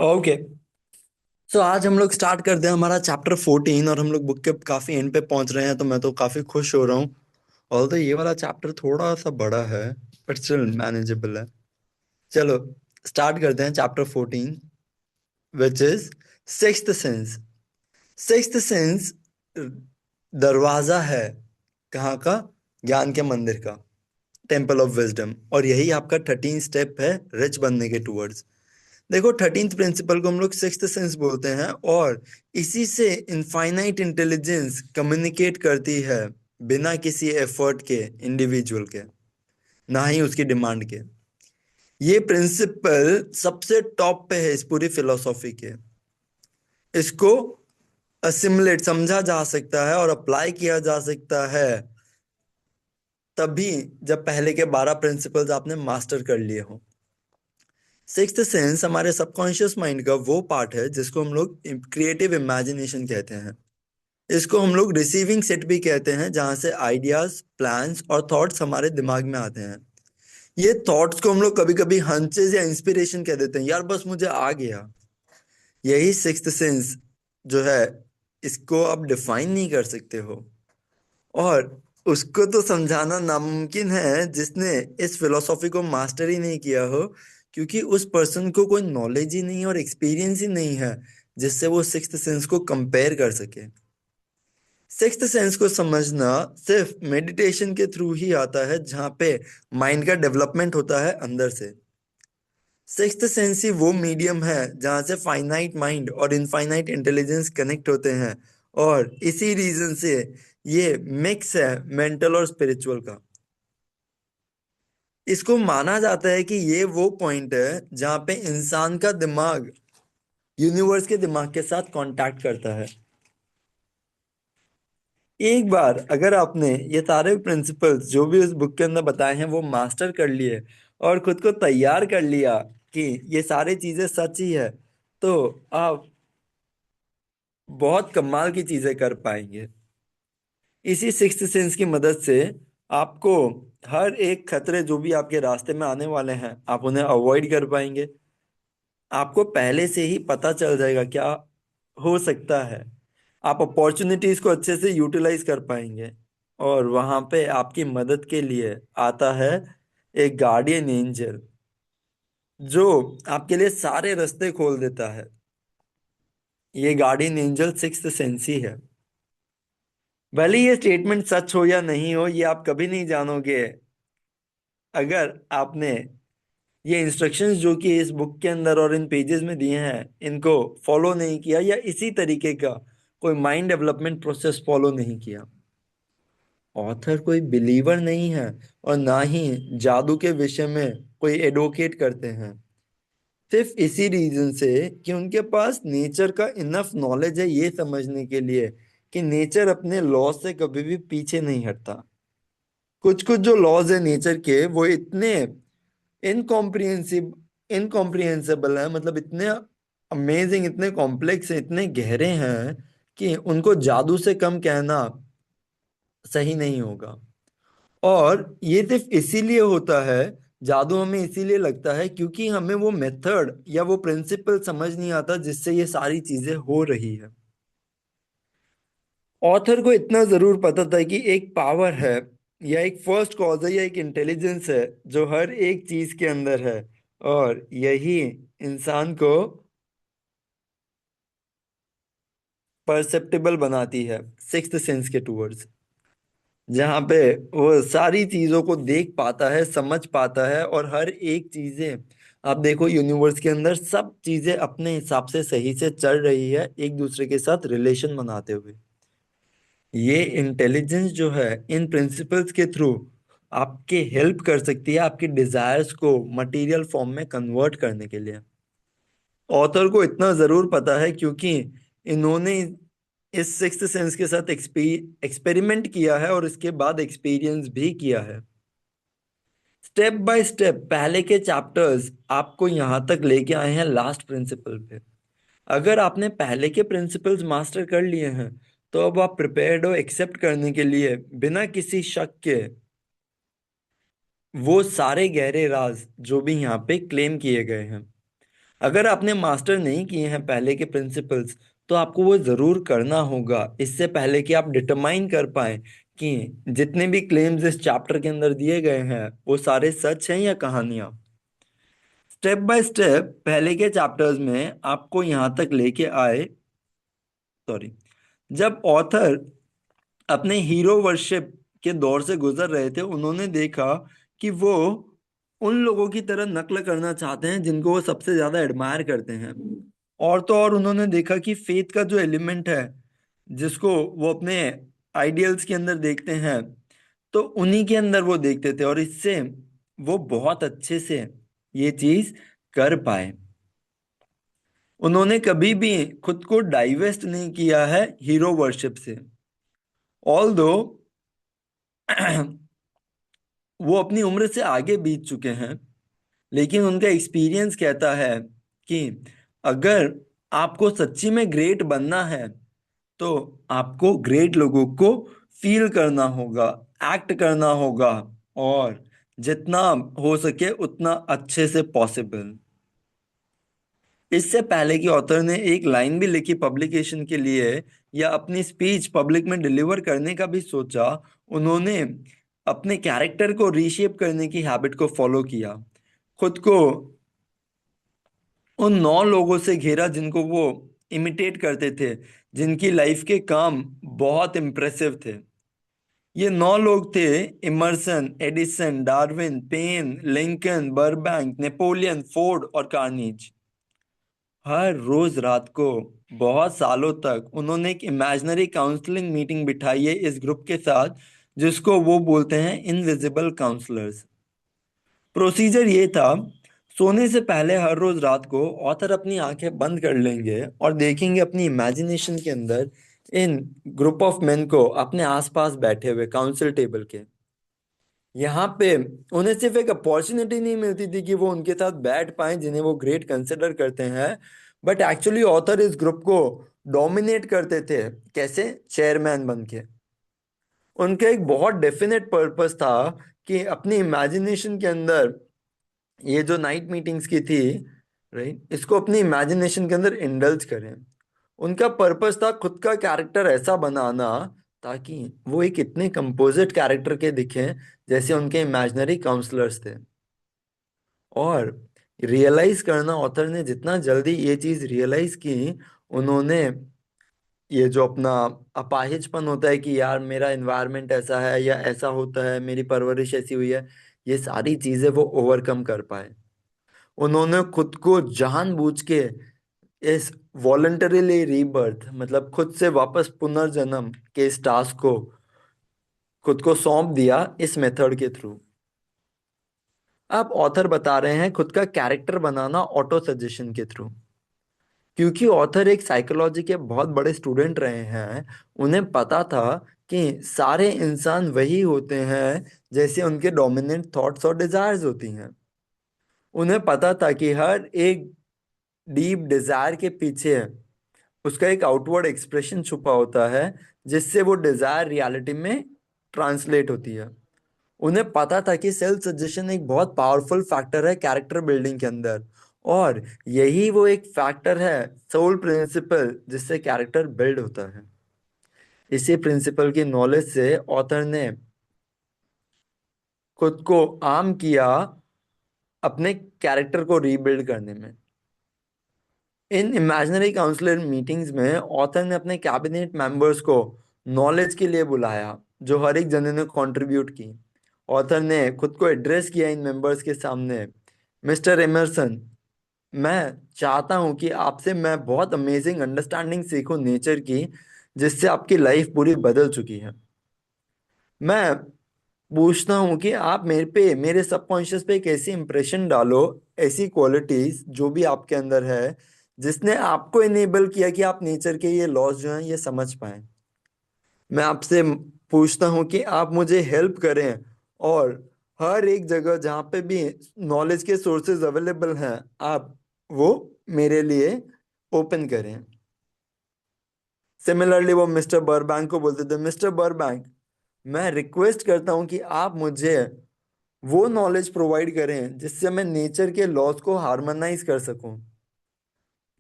Okay. सो आज हम लोग स्टार्ट करते हैं हमारा चैप्टर 14 और हम लोग बुक के काफी एंड पे पहुंच रहे हैं, तो मैं तो काफी खुश हो रहा हूँ। ऑल्दो ये वाला चैप्टर थोड़ा सा बड़ा है, बट स्टिल मैनेजेबल है। चलो स्टार्ट करते हैं chapter 14, which is sixth sense. Sixth sense दरवाजा है कहाँ का? ज्ञान के मंदिर का, टेम्पल ऑफ विजडम। और यही आपका 13 स्टेप है रिच बनने के टूवर्ड्स। देखो, 13th प्रिंसिपल को हम लोग सिक्स्थ सेंस बोलते हैं, और इसी से इनफाइनाइट इंटेलिजेंस कम्युनिकेट करती है, बिना किसी एफर्ट के, इंडिविजुअल के, ना ही उसकी डिमांड के। ये प्रिंसिपल सबसे टॉप पे है इस पूरी फिलोसॉफी के। इसको असिमुलेट समझा जा सकता है और अप्लाई किया जा सकता है तभी जब पहले के 12 प्रिंसिपल्स आपने मास्टर कर लिए हो। सिक्स्थ सेंस हमारे सबकॉन्शियस माइंड का वो पार्ट है जिसको हम लोग क्रिएटिव इमेजिनेशन कहते हैं। इसको हम लोग रिसीविंग सेट भी कहते हैं, जहां से आइडियाज, प्लान्स और थॉट्स हमारे दिमाग में आते हैं। ये थॉट्स को हम लोग कभी कभी हंचेस या इंस्पिरेशन कह देते हैं, यार बस मुझे आ गया। यही सिक्स्थ सेंस जो है, इसको आप डिफाइन नहीं कर सकते हो, और उसको तो समझाना नामुमकिन है जिसने इस फिलोसॉफी को मास्टर ही नहीं किया हो, क्योंकि उस पर्सन को कोई नॉलेज ही नहीं और एक्सपीरियंस ही नहीं है जिससे वो सिक्स्थ सेंस को कंपेयर कर सके। सिक्स्थ सेंस को समझना सिर्फ मेडिटेशन के थ्रू ही आता है, जहाँ पे माइंड का डेवलपमेंट होता है अंदर से। सिक्स्थ सेंस ही वो मीडियम है जहाँ से फाइनाइट माइंड और इनफाइनाइट इंटेलिजेंस कनेक्ट होते हैं, और इसी रीजन से ये मिक्स है मेंटल और स्पिरिचुअल का। इसको माना जाता है कि ये वो पॉइंट है जहाँ पे इंसान का दिमाग यूनिवर्स के दिमाग के साथ कांटेक्ट करता है। एक बार अगर आपने ये सारे प्रिंसिपल्स जो भी उस बुक के अंदर बताए हैं वो मास्टर कर लिए, और खुद को तैयार कर लिया कि ये सारी चीजें सच ही है, तो आप बहुत कमाल की चीजें कर पाएंगे। इसी सिक्स्थ सेंस की मदद से आपको हर एक खतरे जो भी आपके रास्ते में आने वाले हैं, आप उन्हें अवॉइड कर पाएंगे। आपको पहले से ही पता चल जाएगा क्या हो सकता है। आप अपॉर्चुनिटीज को अच्छे से यूटिलाइज कर पाएंगे, और वहां पे आपकी मदद के लिए आता है एक गार्डियन एंजल, जो आपके लिए सारे रास्ते खोल देता है। ये गार्डियन एंजल सिक्स्थ सेंस ही है। भले ये स्टेटमेंट सच हो या नहीं हो, ये आप कभी नहीं जानोगे अगर आपने ये इंस्ट्रक्शंस जो कि इस बुक के अंदर और इन पेजेस में दिए हैं इनको फॉलो नहीं किया, या इसी तरीके का कोई माइंड डेवलपमेंट प्रोसेस फॉलो नहीं किया। ऑथर कोई बिलीवर नहीं है, और ना ही जादू के विषय में कोई एडवोकेट करते हैं। सिर्फ इसी रीजन से कि उनके पास नेचर का इनफ नॉलेज है ये समझने के लिए कि नेचर अपने लॉ से कभी भी पीछे नहीं हटता। कुछ कुछ जो लॉज है नेचर के, वो इतने इनकॉम्प्रिहेंसिव इनकॉम्प्रिहेंसिबल है, मतलब इतने अमेजिंग, इतने कॉम्प्लेक्स है, इतने गहरे हैं कि उनको जादू से कम कहना सही नहीं होगा। और ये सिर्फ इसीलिए होता है, जादू हमें इसीलिए लगता है क्योंकि हमें वो मेथड या वो प्रिंसिपल समझ नहीं आता जिससे ये सारी चीजें हो रही है। ऑथर को इतना जरूर पता था कि एक पावर है, या एक फर्स्ट कॉज है, या एक इंटेलिजेंस है जो हर एक चीज के अंदर है, और यही इंसान को परसेप्टेबल बनाती है सिक्स्थ सेंस के टूवर्ड्स, जहाँ पे वो सारी चीजों को देख पाता है, समझ पाता है, और हर एक चीजें, आप देखो यूनिवर्स के अंदर सब चीजें अपने हिसाब से सही से चल रही है, एक दूसरे के साथ रिलेशन बनाते हुए। ये इंटेलिजेंस जो है इन प्रिंसिपल्स के थ्रू आपके हेल्प कर सकती है आपकी डिजायर्स को मटेरियल फॉर्म में कन्वर्ट करने के लिए। ऑथर को इतना जरूर पता है क्योंकि इन्होंने इस सिक्स्थ सेंस के साथ एक्सपेरिमेंट किया है, और इसके बाद एक्सपीरियंस भी किया है। स्टेप बाय स्टेप पहले के चैप्टर्स आपको यहाँ तक लेके आए हैं लास्ट प्रिंसिपल पे। अगर आपने पहले के प्रिंसिपल्स मास्टर कर लिए हैं, तो अब आप प्रिपेयर्ड हो एक्सेप्ट करने के लिए, बिना किसी शक के, वो सारे गहरे राज जो भी यहाँ पे क्लेम किए गए हैं। अगर आपने मास्टर नहीं किए हैं पहले के प्रिंसिपल्स, तो आपको वो जरूर करना होगा, इससे पहले कि आप डिटरमाइन कर पाए कि जितने भी क्लेम्स इस चैप्टर के अंदर दिए गए हैं वो सारे सच हैं या कहानियां। स्टेप बाय स्टेप पहले के चैप्टर्स में आपको यहां तक लेके आए, सॉरी, जब ऑथर अपने हीरो वर्शिप के दौर से गुजर रहे थे, उन्होंने देखा कि वो उन लोगों की तरह नकल करना चाहते हैं जिनको वो सबसे ज्यादा एडमायर करते हैं। और तो और उन्होंने देखा कि फेथ का जो एलिमेंट है, जिसको वो अपने आइडियल्स के अंदर देखते हैं, तो उन्हीं के अंदर वो देखते थे, और इससे वो बहुत अच्छे से ये चीज कर पाए। उन्होंने कभी भी खुद को डाइवेस्ट नहीं किया है हीरो वर्शिप से। ऑल दो वो अपनी उम्र से आगे बीत चुके हैं, लेकिन उनका एक्सपीरियंस कहता है कि अगर आपको सच्ची में ग्रेट बनना है, तो आपको ग्रेट लोगों को फील करना होगा, एक्ट करना होगा, और जितना हो सके उतना अच्छे से पॉसिबल। इससे पहले कि ऑथर ने एक लाइन भी लिखी पब्लिकेशन के लिए या अपनी स्पीच पब्लिक में डिलीवर करने का भी सोचा, उन्होंने अपने कैरेक्टर को रीशेप करने की हैबिट को फॉलो किया। खुद को उन 9 लोगों से घेरा जिनको वो इमिटेट करते थे, जिनकी लाइफ के काम बहुत इम्प्रेसिव थे। ये 9 लोग थे: Emerson, Edison, Darwin, Paine, Lincoln, Burbank, Napoleon, Ford और कार्निज। हर रोज रात को बहुत सालों तक उन्होंने एक इमेजिनरी काउंसलिंग मीटिंग बिठाई है इस ग्रुप के साथ, जिसको वो बोलते हैं इनविजिबल काउंसलर्स। प्रोसीजर ये था: सोने से पहले हर रोज रात को ऑथर अपनी आंखें बंद कर लेंगे और देखेंगे अपनी इमेजिनेशन के अंदर इन ग्रुप ऑफ मेन को अपने आसपास बैठे हुए काउंसिल टेबल के। यहाँ पे उन्हें सिर्फ एक अपॉर्चुनिटी नहीं मिलती थी कि वो उनके साथ बैठ पाए जिन्हें वो ग्रेट कंसिडर करते हैं, बट एक्चुअली ऑथर इस ग्रुप को डोमिनेट करते थे। कैसे? चेयरमैन बन के। उनका एक बहुत डेफिनेट पर्पस था कि अपनी इमेजिनेशन के अंदर ये जो नाइट मीटिंग्स की थी, राइट, इसको अपनी इमेजिनेशन के अंदर इंडल्ज करें। उनका पर्पस था खुद का कैरेक्टर ऐसा बनाना ताकि वो एक इतने कंपोजिट कैरेक्टर के दिखें जैसे उनके इमेजिनरी काउंसलर्स थे। और रियलाइज करना, ऑथर ने जितना जल्दी ये चीज रियलाइज की, उन्होंने ये जो अपना अपाहिजपन होता है कि यार मेरा एनवायरनमेंट ऐसा है या ऐसा होता है, मेरी परवरिश ऐसी हुई है, ये सारी चीजें वो ओवरकम कर पाए। उन्होंने खुद को जानबूझ के इस वॉलंटरीली रीबर्थ, मतलब खुद से वापस पुनर्जन्म के इस टास्क को खुद को सौंप दिया इस मेथड के थ्रू। अब ऑथर बता रहे हैं खुद का कैरेक्टर बनाना ऑटो सजेशन के थ्रू। क्योंकि ऑथर एक साइकोलॉजी के बहुत बड़े स्टूडेंट रहे हैं, उन्हें पता था कि सारे इंसान वही होते हैं जैसे उनके डोमिनेंट थॉट्स और डिजायर्स होती हैं। उन्हें पता था कि हर एक डीप डिजायर के पीछे उसका एक आउटवर्ड एक्सप्रेशन छुपा होता है, जिससे वो डिजायर रियलिटी में ट्रांसलेट होती है। उन्हें पता था कि सेल्फ सजेशन एक बहुत पावरफुल फैक्टर है कैरेक्टर बिल्डिंग के अंदर, और यही वो एक फैक्टर है, सोल प्रिंसिपल, जिससे कैरेक्टर बिल्ड होता है। इसी प्रिंसिपल की नॉलेज से ऑथर ने खुद को आर्म किया अपने कैरेक्टर को रीबिल्ड करने में। इन इमेजिनरी काउंसलर मीटिंग्स में ऑथर ने अपने कैबिनेट मेंबर्स को नॉलेज के लिए बुलाया, जो हर एक जने ने कंट्रीब्यूट की। ऑथर ने खुद को एड्रेस किया इन मेंबर्स के सामने: मिस्टर एमरसन, मैं चाहता हूं कि आपसे मैं बहुत अमेजिंग अंडरस्टैंडिंग सीखूं नेचर की, जिससे आपकी लाइफ पूरी बदल चुकी है। मैं पूछता हूँ कि आप मेरे पे, मेरे सबकॉन्शियस पे एक ऐसी इंप्रेशन डालो, ऐसी क्वालिटीज जो भी आपके अंदर है, जिसने आपको इनेबल किया कि आप नेचर के ये लॉज जो हैं ये समझ पाए। मैं आपसे पूछता हूँ कि आप मुझे हेल्प करें, और हर एक जगह जहाँ पे भी नॉलेज के सोर्सेज अवेलेबल हैं, आप वो मेरे लिए ओपन करें। सिमिलरली वो मिस्टर बर्बैंक को बोलते थे: मिस्टर बर्बैंक, मैं रिक्वेस्ट करता हूँ कि आप मुझे वो नॉलेज प्रोवाइड करें जिससे मैं नेचर के लॉज को हार्मोनाइज कर सकूं।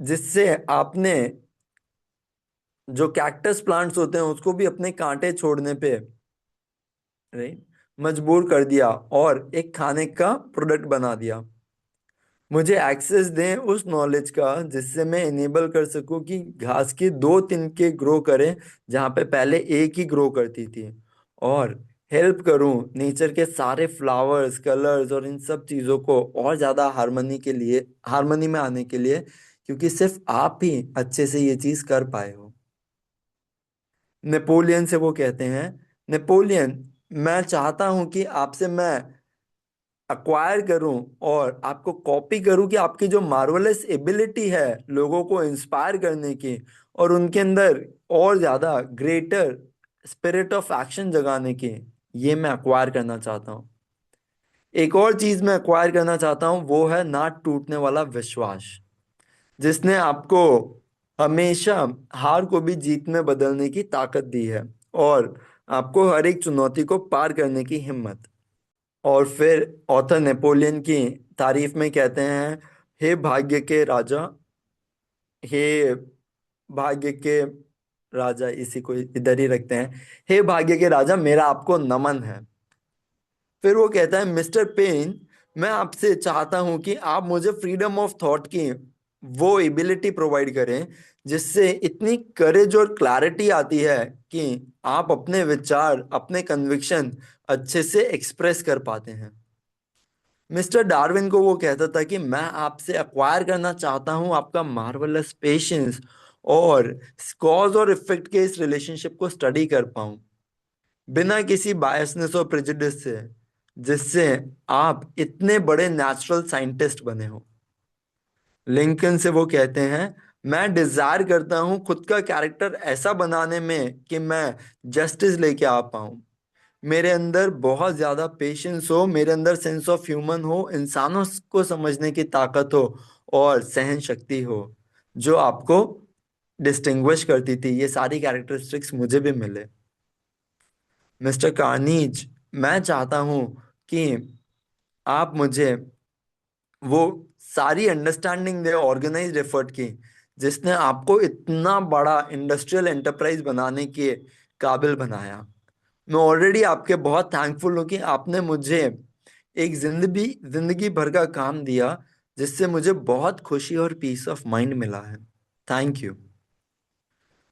जिससे आपने जो कैक्टस प्लांट्स होते हैं उसको भी अपने कांटे छोड़ने पे, राइट, मजबूर कर दिया और एक खाने का प्रोडक्ट बना दिया। मुझे एक्सेस दें उस नॉलेज का जिससे मैं इनेबल कर सकूं कि घास की दो तिनके ग्रो करें जहां पे पहले एक ही ग्रो करती थी, और हेल्प करूं नेचर के सारे फ्लावर्स, कलर्स और इन सब चीजों को और ज्यादा हार्मनी में आने के लिए, क्योंकि सिर्फ आप ही अच्छे से ये चीज कर पाए हो। नेपोलियन से वो कहते हैं, नेपोलियन, मैं चाहता हूं कि आपसे मैं अक्वायर करूं और आपको कॉपी करूं कि आपकी जो मार्वलस एबिलिटी है लोगों को इंस्पायर करने की, और उनके अंदर और ज्यादा ग्रेटर स्पिरिट ऑफ एक्शन जगाने की, ये मैं अक्वायर करना चाहता हूं। एक और चीज मैं अक्वायर करना चाहता हूं, वो है ना टूटने वाला विश्वास, जिसने आपको हमेशा हार को भी जीत में बदलने की ताकत दी है, और आपको हर एक चुनौती को पार करने की हिम्मत। और फिर ऑथर नेपोलियन की तारीफ में कहते हैं, हे भाग्य के राजा, हे भाग्य के राजा, इसी को इधर ही रखते हैं, हे भाग्य के राजा, मेरा आपको नमन है। फिर वो कहता है, मिस्टर पेन, मैं आपसे चाहता हूं कि आप मुझे फ्रीडम ऑफ थॉट की वो एबिलिटी प्रोवाइड करें जिससे इतनी करेज और क्लैरिटी आती है कि आप अपने विचार, अपने कन्विक्शन अच्छे से एक्सप्रेस कर पाते हैं। मिस्टर डार्विन को वो कहता था कि मैं आपसे एक्वायर करना चाहता हूं आपका मार्वलस पेशेंस, और कॉज और इफेक्ट के इस रिलेशनशिप को स्टडी कर पाऊं बिना किसी बायसनेस और प्रेजुडिस से, जिससे आप इतने बड़े नेचुरल साइंटिस्ट बने हो। लिंकन से वो कहते हैं, मैं डिजायर करता हूं खुद का कैरेक्टर ऐसा बनाने में कि मैं जस्टिस लेके आ पाऊं, मेरे अंदर बहुत ज्यादा पेशेंस हो, मेरे अंदर सेंस ऑफ ह्यूमन हो, इंसानों को समझने की ताकत हो, और सहन शक्ति हो, जो आपको डिस्टिंग्विश करती थी। ये सारी कैरेक्टरिस्टिक्स मुझे भी मिले। मिस्टर कार्नीज, मैं चाहता हूं कि आप मुझे वो सारी अंडरस्टैंडिंग दे ऑर्गेनाइज्ड एफर्ट की जिसने आपको इतना बड़ा इंडस्ट्रियल एंटरप्राइज बनाने के काबिल बनाया। मैं ऑलरेडी आपके बहुत थैंकफुल हूँ कि आपने मुझे एक जिंदगी जिंदगी भर का काम दिया जिससे मुझे बहुत खुशी और पीस ऑफ माइंड मिला है। Thank you.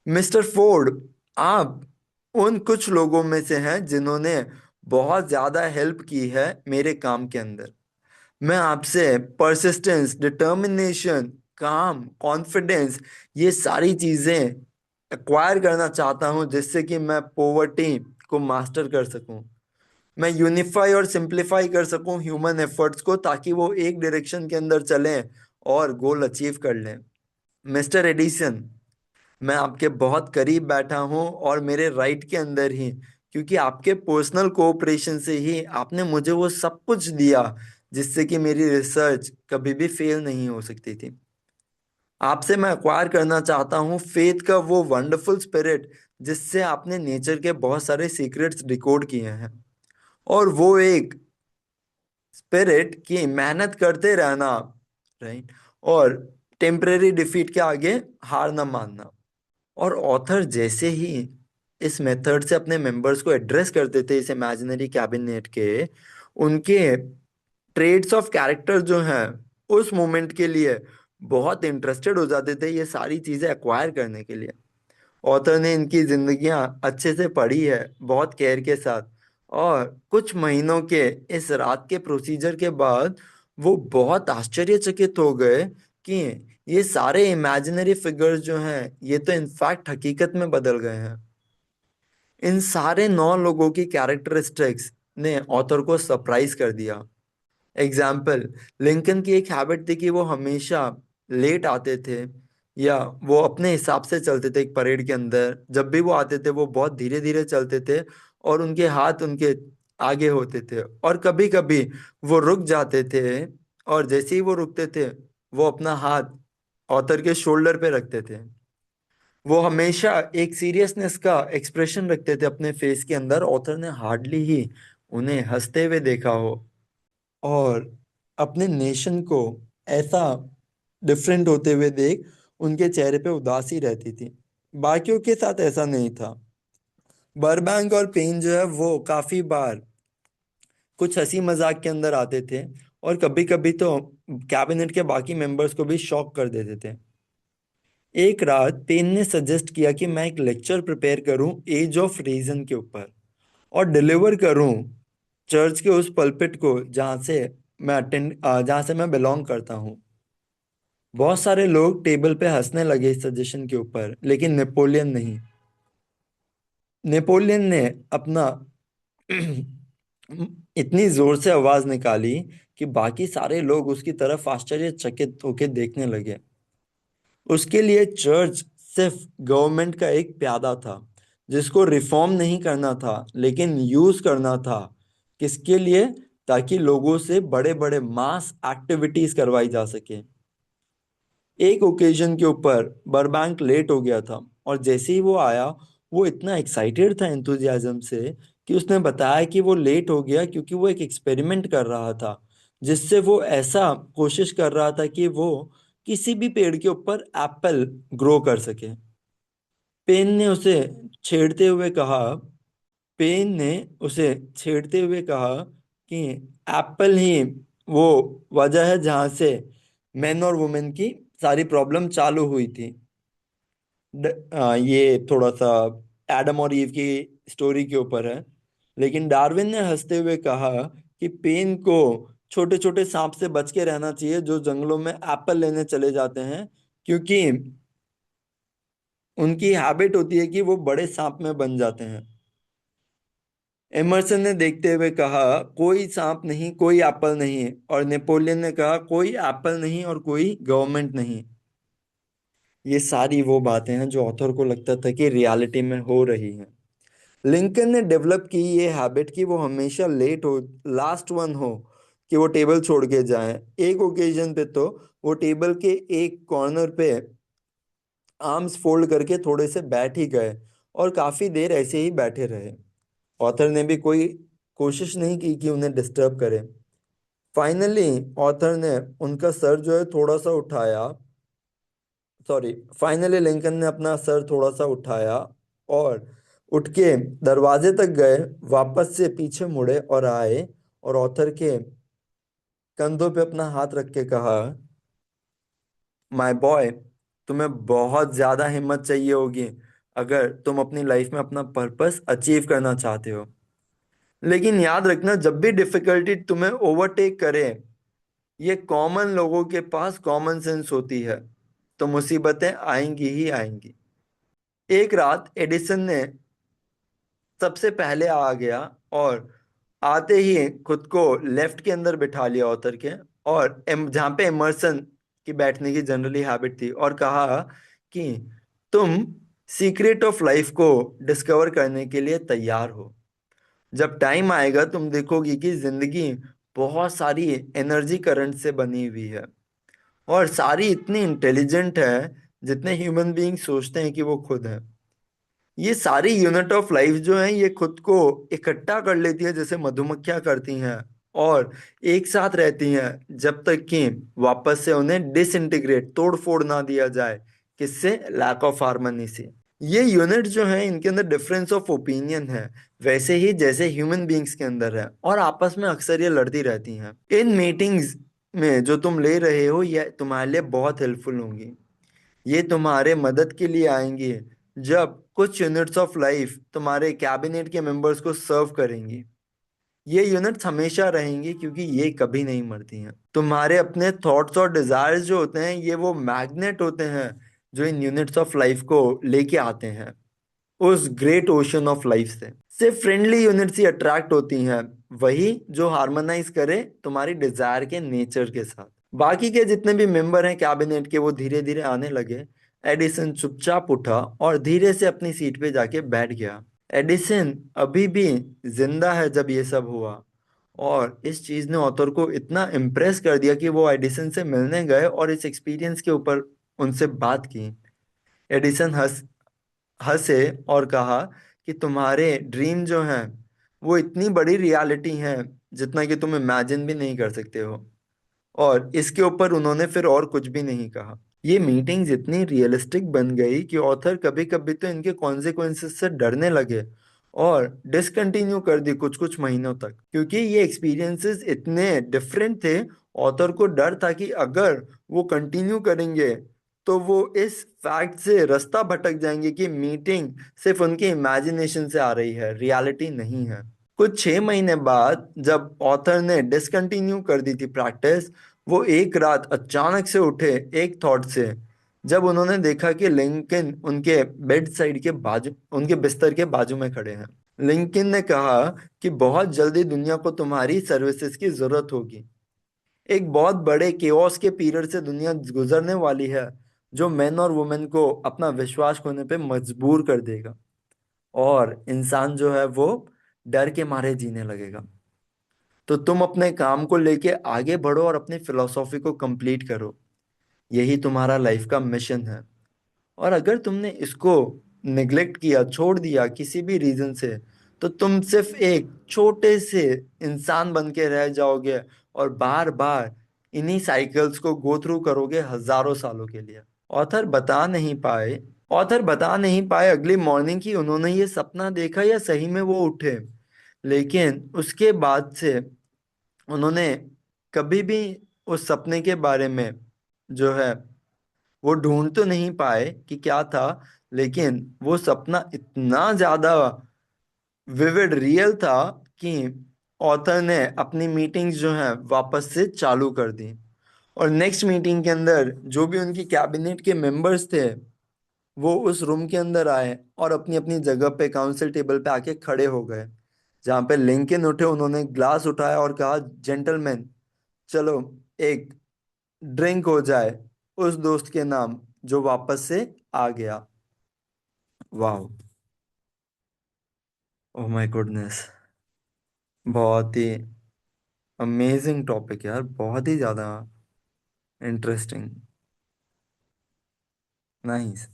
मिस्टर फोर्ड, आप उन कुछ लोगों में से हैं जिन्होंने बहुत ज्यादा हेल्प की है मेरे काम के अंदर। मैं आपसे परसिस्टेंस, डिटर्मिनेशन, काम, कॉन्फिडेंस, ये सारी चीजें एक्वायर करना चाहता हूं जिससे कि मैं पोवर्टी को मास्टर कर सकूं। मैं यूनिफाई और सिंप्लीफाई कर सकूं ह्यूमन एफर्ट्स को ताकि वो एक डायरेक्शन के अंदर चलें और गोल अचीव कर लें। मिस्टर एडिसन, मैं आपके बहुत करीब बैठा हूं और मेरे राइट के अंदर ही, क्योंकि आपके पर्सनल कोऑपरेशन से ही आपने मुझे वो सब कुछ दिया जिससे कि मेरी रिसर्च कभी भी फेल नहीं हो सकती थी। आपसे मैं अक्वायर करना चाहता हूँ फेथ का वो वंडरफुल स्पिरिट जिससे आपने नेचर के बहुत सारे सीक्रेट्स डिकोड किए हैं, और वो एक स्पिरिट की मेहनत करते रहना, राइट, और टेम्परेरी डिफीट के आगे हार ना मानना। और ऑथर जैसे ही इस मेथड से अपने मेंबर्स को एड्रेस करते थे इस इमेजिनरी कैबिनेट के, उनके ट्रेड्स ऑफ कैरेक्टर जो हैं उस मोमेंट के लिए बहुत इंटरेस्टेड हो जाते थे ये सारी चीजें एक्वायर करने के लिए। ऑथर ने इनकी जिंदगियां अच्छे से पढ़ी है, बहुत केयर के साथ, और कुछ महीनों के इस रात के प्रोसीजर के बाद वो बहुत आश्चर्यचकित हो गए कि ये सारे इमेजिनरी फिगर्स जो हैं ये तो इनफैक्ट हकीकत में बदल गए हैं। इन सारे 9 लोगों की कैरेक्टरिस्टिक्स ने ऑथर को सरप्राइज कर दिया। एग्जाम्पल, लिंकन की एक हैबिट थी कि वो हमेशा लेट आते थे, या वो अपने हिसाब से चलते थे। एक परेड के अंदर जब भी वो आते थे वो बहुत धीरे धीरे चलते थे, और उनके हाथ उनके आगे होते थे, और कभी कभी वो रुक जाते थे, और जैसे ही वो रुकते थे वो अपना हाथ ऑथर के शोल्डर पे रखते थे। वो हमेशा एक सीरियसनेस का एक्सप्रेशन रखते थे अपने फेस के अंदर, ऑथर ने हार्डली ही उन्हें हंसते हुए देखा हो। और अपने नेशन को ऐसा डिफरेंट होते हुए देख उनके चेहरे पे उदासी रहती थी। बाकियों के साथ ऐसा नहीं था। बर्बैंक और पेन जो है वो काफी बार कुछ हंसी मजाक के अंदर आते थे, और कभी कभी तो कैबिनेट के बाकी मेंबर्स को भी शॉक कर देते थे। एक रात पेन ने सजेस्ट किया कि मैं एक लेक्चर प्रिपेयर करूं एज ऑफ रीजन के ऊपर, और डिलीवर करूं चर्च के उस पल्पिट को जहां से मैं बिलोंग करता हूं। बहुत सारे लोग टेबल पे हंसने लगे इस सजेशन के ऊपर, लेकिन नेपोलियन नहीं। नेपोलियन ने अपना इतनी जोर से आवाज निकाली कि बाकी सारे लोग उसकी तरफ आश्चर्यचकित होकर देखने लगे। उसके लिए चर्च सिर्फ गवर्नमेंट का एक प्यादा था, जिसको रिफॉर्म नहीं करना था लेकिन यूज करना था। किसके लिए? ताकि लोगों से बड़े बड़े मास एक्टिविटीज करवाई जा सके। एक ओकेजन के ऊपर बर्बैंक लेट हो गया था, और जैसे ही वो आया, वो इतना एक्साइटेड था एंथुजियाज्म से कि उसने बताया कि वो लेट हो गया क्योंकि वो एक एक्सपेरिमेंट कर रहा था, जिससे वो ऐसा कोशिश कर रहा था कि वो किसी भी पेड़ के ऊपर एप्पल ग्रो कर सके। पेन ने उसे छेड़ते हुए कहा पेन ने उसे छेड़ते हुए कहा कि एप्पल ही वो वजह है जहां से मेन और वुमेन की सारी प्रॉब्लम चालू हुई थी। ये थोड़ा सा एडम और ईव की स्टोरी के ऊपर है। लेकिन डार्विन ने हंसते हुए कहा कि पेन को छोटे छोटे सांप से बच के रहना चाहिए जो जंगलों में एप्पल लेने चले जाते हैं, क्योंकि उनकी हैबिट होती है कि वो बड़े सांप में बन जाते हैं। एमर्सन ने देखते हुए कहा, कोई सांप नहीं, कोई एप्पल नहीं। और नेपोलियन ने कहा, कोई एप्पल नहीं और कोई गवर्नमेंट नहीं। ये सारी वो बातें हैं जो ऑथर को लगता था कि रियलिटी में हो रही हैं। लिंकन ने डेवलप की ये हैबिट कि वो हमेशा लेट हो, लास्ट वन हो, कि वो टेबल छोड़ के जाएं। एक ओकेजन पे तो वो टेबल के एक कॉर्नर पे आर्म्स फोल्ड करके थोड़े से बैठ ही गए, और काफी देर ऐसे ही बैठे रहे। ऑथर ने भी कोई कोशिश नहीं की कि उन्हें डिस्टर्ब करे। फाइनली ऑथर ने उनका सर जो है थोड़ा सा उठाया, सॉरी, फाइनली लिंकन ने अपना सर थोड़ा सा उठाया और उठ के दरवाजे तक गए, वापस से पीछे मुड़े और आए, और ऑथर के कंधों पे अपना हाथ रख के कहा, माय बॉय, तुम्हें बहुत ज्यादा हिम्मत चाहिए होगी अगर तुम अपनी लाइफ में अपना पर्पस अचीव करना चाहते हो। लेकिन याद रखना, जब भी डिफिकल्टी तुम्हें ओवरटेक करे, ये कॉमन लोगों के पास कॉमन सेंस होती है, तो मुसीबतें आएंगी ही आएंगी। एक रात एडिसन ने सबसे पहले आ गया, और आते ही खुद को लेफ्ट के अंदर बिठा लिया ऑथर के, और जहाँ पे इमर्सन की बैठने की जनरली हैबिट थी, और कहा कि तुम सीक्रेट ऑफ लाइफ को डिस्कवर करने के लिए तैयार हो। जब टाइम आएगा तुम देखोगी कि जिंदगी बहुत सारी एनर्जी करंट से बनी हुई है, और सारी इतनी इंटेलिजेंट है जितने ह्यूमन बीइंग सोचते हैं कि वो खुद है। ये सारी यूनिट ऑफ लाइफ जो है ये खुद को इकट्ठा कर लेती है जैसे मधुमक्खियां करती हैं, और एक साथ रहती हैं जब तक कि वापस से उन्हें डिसइंटीग्रेट, तोड़ फोड़ ना दिया जाए। किससे? लैक ऑफ हार्मनी से। ये यूनिट जो है इनके अंदर डिफरेंस ऑफ ओपिनियन है, वैसे ही जैसे ह्यूमन बीइंग्स के अंदर है, और आपस में अक्सर ये लड़ती रहती हैं। इन मीटिंग्स में जो तुम ले रहे हो ये तुम्हारे लिए बहुत हेल्पफुल होंगी। ये तुम्हारे मदद के लिए आएंगी जब कुछ यूनिट्स ऑफ लाइफ तुम्हारे कैबिनेट के मेंबर्स को सर्व करेंगी। ये यूनिट्स हमेशा रहेंगी क्योंकि ये कभी नहीं मरती हैं। तुम्हारे अपने थॉट्स और डिजायर्स जो होते हैं ये वो मैग्नेट होते हैं जो इन यूनिट्स ऑफ लाइफ को लेके आते हैं उस ग्रेट ओशन ऑफ लाइफ से। सिर्फ फ्रेंडली यूनिट्स ही अट्रैक्ट होती हैं, वही जो हार्मोनाइज करे तुम्हारी डिजायर के नेचर के साथ। बाकी के जितने भी मेंबर हैं कैबिनेट के वो धीरे धीरे आने लगे। एडिसन चुपचाप उठा और धीरे से अपनी सीट पे जाके बैठ गया। एडिसन अभी भी जिंदा है जब ये सब हुआ, और इस चीज ने ऑथर को इतना इम्प्रेस कर दिया कि वो एडिसन से मिलने गए और इस एक्सपीरियंस के ऊपर उनसे बात की। एडिसन हंसे और कहा कि तुम्हारे ड्रीम जो हैं वो इतनी बड़ी रियलिटी हैं जितना कि तुम इमेजिन भी नहीं कर सकते हो। और इसके ऊपर उन्होंने फिर और कुछ भी नहीं कहा। ये मीटिंग्स इतनी रियलिस्टिक बन गई कि ऑथर कभी कभी तो इनके कॉन्सिक्वेंसेस से डरने लगे और डिसकंटिन्यू कर दी कुछ कुछ महीनों तक, क्योंकि ये एक्सपीरियंसेस इतने डिफरेंट थे। ऑथर को डर था कि अगर वो कंटिन्यू करेंगे तो वो इस फैक्ट से रास्ता भटक जाएंगे कि मीटिंग सिर्फ उनके इमेजिनेशन से आ रही है, रियलिटी नहीं है। कुछ 6 महीने बाद जब ऑथर ने डिसकंटिन्यू कर दी थी प्रैक्टिस, वो एक रात अचानक से उठे एक थॉट से। जब उन्होंने देखा कि लिंकन उनके बेड साइड के बाजू, उनके बिस्तर के बाजू में खड़े हैं। लिंकन ने कहा कि बहुत जल्दी दुनिया को तुम्हारी सर्विसेज की जरूरत होगी। एक बहुत बड़े केओस के पीरियड से दुनिया गुजरने वाली है, जो मेन और वुमेन को अपना विश्वास खोने पे मजबूर कर देगा, और इंसान जो है वो डर के मारे जीने लगेगा। तो तुम अपने काम को लेके आगे बढ़ो और अपनी फिलॉसफी को कंप्लीट करो। यही तुम्हारा लाइफ का मिशन है। और अगर तुमने इसको निगलेक्ट किया, छोड़ दिया किसी भी रीजन से, तो तुम सिर्फ एक छोटे से इंसान बन के रह जाओगे और बार बार इन्हीं साइकिल्स को गो थ्रू करोगे हजारों सालों के लिए। ऑथर बता नहीं पाए ऑथर बता नहीं पाए अगली मॉर्निंग की उन्होंने ये सपना देखा या सही में वो उठे। लेकिन उसके बाद से उन्होंने कभी भी उस सपने के बारे में जो है वो ढूंढ तो नहीं पाए कि क्या था। लेकिन वो सपना इतना ज्यादा विविड रियल था कि ऑथर ने अपनी मीटिंग्स जो है वापस से चालू कर दी। और नेक्स्ट मीटिंग के अंदर जो भी उनकी कैबिनेट के मेंबर्स थे, वो उस रूम के अंदर आए और अपनी अपनी जगह पे काउंसिल टेबल पे आके खड़े हो गए। जहाँ पे लिंकन उठे, उन्होंने ग्लास उठाया और कहा, जेंटलमैन, चलो एक ड्रिंक हो जाए उस दोस्त के नाम जो वापस से आ गया। वाह। Oh my goodness. बहुत ही अमेजिंग टॉपिक यार, बहुत ही ज्यादा इंटरेस्टिंग। नाइस।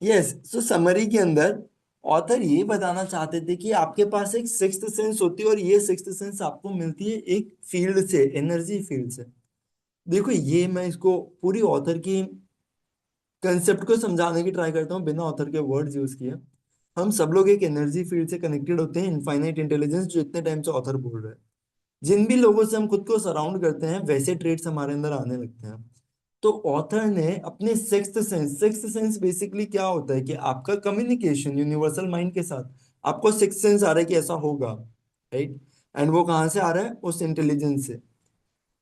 यस, सो समरी के अंदर ऑथर ये बताना चाहते थे कि आपके पास एक सिक्स्थ सेंस होती है, और ये सिक्स्थ सेंस आपको मिलती है एक फील्ड से, एनर्जी फील्ड से। देखो, ये मैं इसको पूरी ऑथर की कंसेप्ट को समझाने की ट्राई करता हूँ बिना ऑथर के वर्ड्स यूज किए। हम सब लोग एक एनर्जी फील्ड से कनेक्टेड होते हैं, इनफाइनाइट इंटेलिजेंस, जो इतने टाइम से ऑथर बोल रहे हैं। जिन भी लोगों से हम खुद को सराउंड करते हैं, वैसे ट्रेट्स हमारे अंदर आने लगते हैं। तो ऑथर ने अपने सिक्स्थ सेंस बेसिकली क्या होता है कि आपका कम्युनिकेशन यूनिवर्सल माइंड के साथ, आपको सिक्स्थ सेंस आ रहा है कि ऐसा होगा, राइट। एंड वो कहाँ से आ रहा है? उस इंटेलिजेंस से।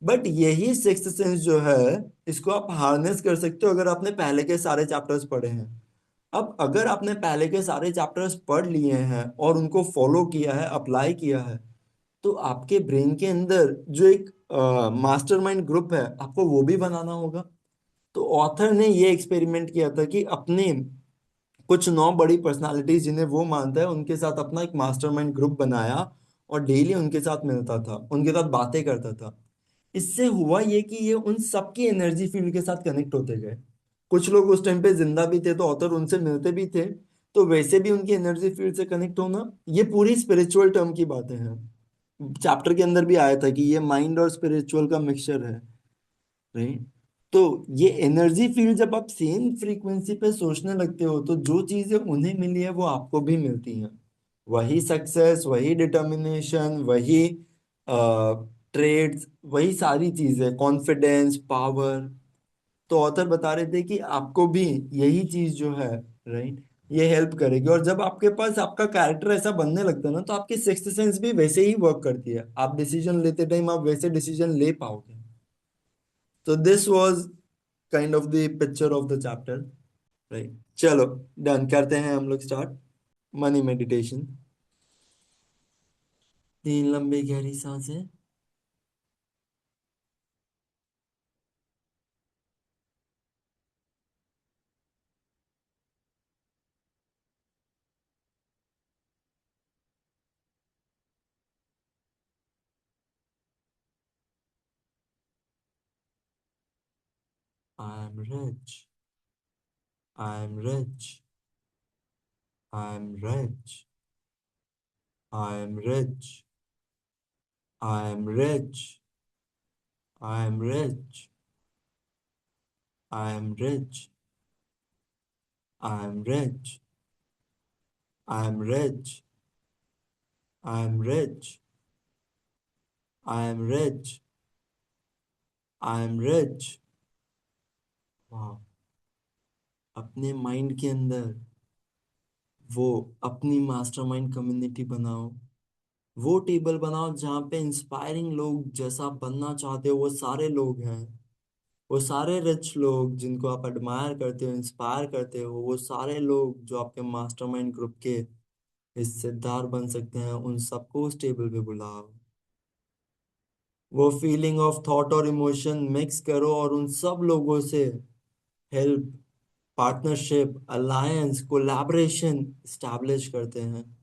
बट यही सिक्स्थ सेंस जो है, इसको आप हार्नेस कर सकते हो अगर आपने पहले के सारे चैप्टर्स पढ़े हैं। अब अगर आपने पहले के सारे चैप्टर्स पढ़ लिए हैं और उनको फॉलो किया है, अप्लाई किया है, तो आपके ब्रेन के अंदर जो एक मास्टरमाइंड ग्रुप है, आपको वो भी बनाना होगा। तो ऑथर ने ये एक्सपेरिमेंट किया था कि अपने कुछ 9 बड़ी पर्सनालिटीज जिन्हें वो मानता है, उनके साथ अपना एक मास्टरमाइंड ग्रुप बनाया और डेली उनके साथ मिलता था, उनके साथ बातें करता था। इससे हुआ ये कि ये उन सबकी एनर्जी फील्ड के साथ कनेक्ट होते गए। कुछ लोग उस टाइम पे जिंदा भी थे तो ऑथर उनसे मिलते भी थे, तो वैसे भी उनकी एनर्जी फील्ड से कनेक्ट होना, ये पूरी स्पिरिचुअल टर्म की बातें हैं। चैप्टर के अंदर भी आया था कि ये माइंड और स्पिरिचुअल का मिक्सचर है, राइट। तो ये एनर्जी फील्ड, जब आप सेम फ्रीक्वेंसी पे सोचने लगते हो, तो जो चीजें उन्हें मिली है वो आपको भी मिलती हैं। वही सक्सेस, वही डिटर्मिनेशन, वही ट्रेड्स, वही सारी चीजें, कॉन्फिडेंस, पावर। तो ऑथर बता रहे थे कि आपको भी यही चीज जो है, राइट, ये हेल्प करेगी। और जब आपके पास आपका कैरेक्टर ऐसा बनने लगता है ना, तो आपकी सिक्स्थ सेंस भी वैसे ही वर्क करती है। आप डिसीजन लेते टाइम आप वैसे डिसीजन ले पाओगे। तो this was kind of the picture of the chapter, right. चलो, डन करते हैं हम लोग स्टार्ट। Money meditation. 3 लंबी गहरी सांसें। I am rich. I am rich. I am rich. I am rich. I am rich. I am rich. I am rich. I am rich. I am rich. I am rich. I am rich. I am rich. वाह। अपने mind के अंदर वो अपनी mastermind community बनाओ। वो table बनाओ जहाँ पे इंस्पायरिंग लोग जैसा बनना चाहते हो वो सारे लोग हैं। वो सारे रिच लोग जिनको आप एडमायर करते हो, इंस्पायर करते हो, वो सारे लोग जो आपके मास्टरमाइंड ग्रुप के हिस्सेदार बन सकते हैं, उन सबको उस टेबल पे बुलाओ। वो फीलिंग ऑफ थॉट और इमोशन मिक्स करो और उन सब लोगों से help, partnership, alliance, collaboration establish करते हैं।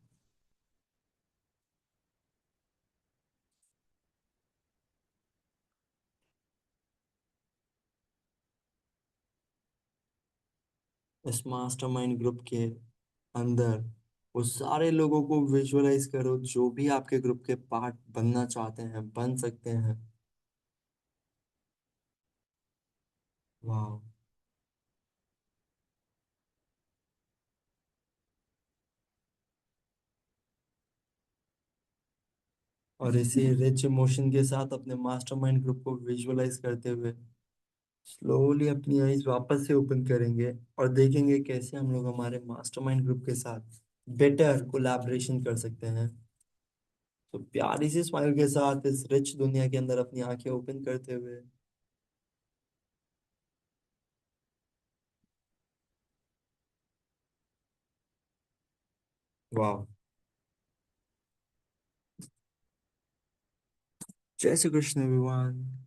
इस मास्टरमाइंड ग्रुप के अंदर वो सारे लोगों को विजुअलाइज करो जो भी आपके ग्रुप के पार्ट बनना चाहते हैं, बन सकते हैं। वाह। और इसी रिच इमोशन के साथ अपने मास्टरमाइंड ग्रुप को विजुअलाइज करते हुए स्लोली अपनी आईज वापस से ओपन करेंगे और देखेंगे कैसे हम लोग हमारे मास्टरमाइंड ग्रुप के साथ बेटर कोलैबोरेशन कर सकते हैं। तो प्यारी सी स्माइल के साथ इस रिच दुनिया के अंदर अपनी आंखें ओपन करते हुए वाह। जय श्री कृष्ण एवरीवन।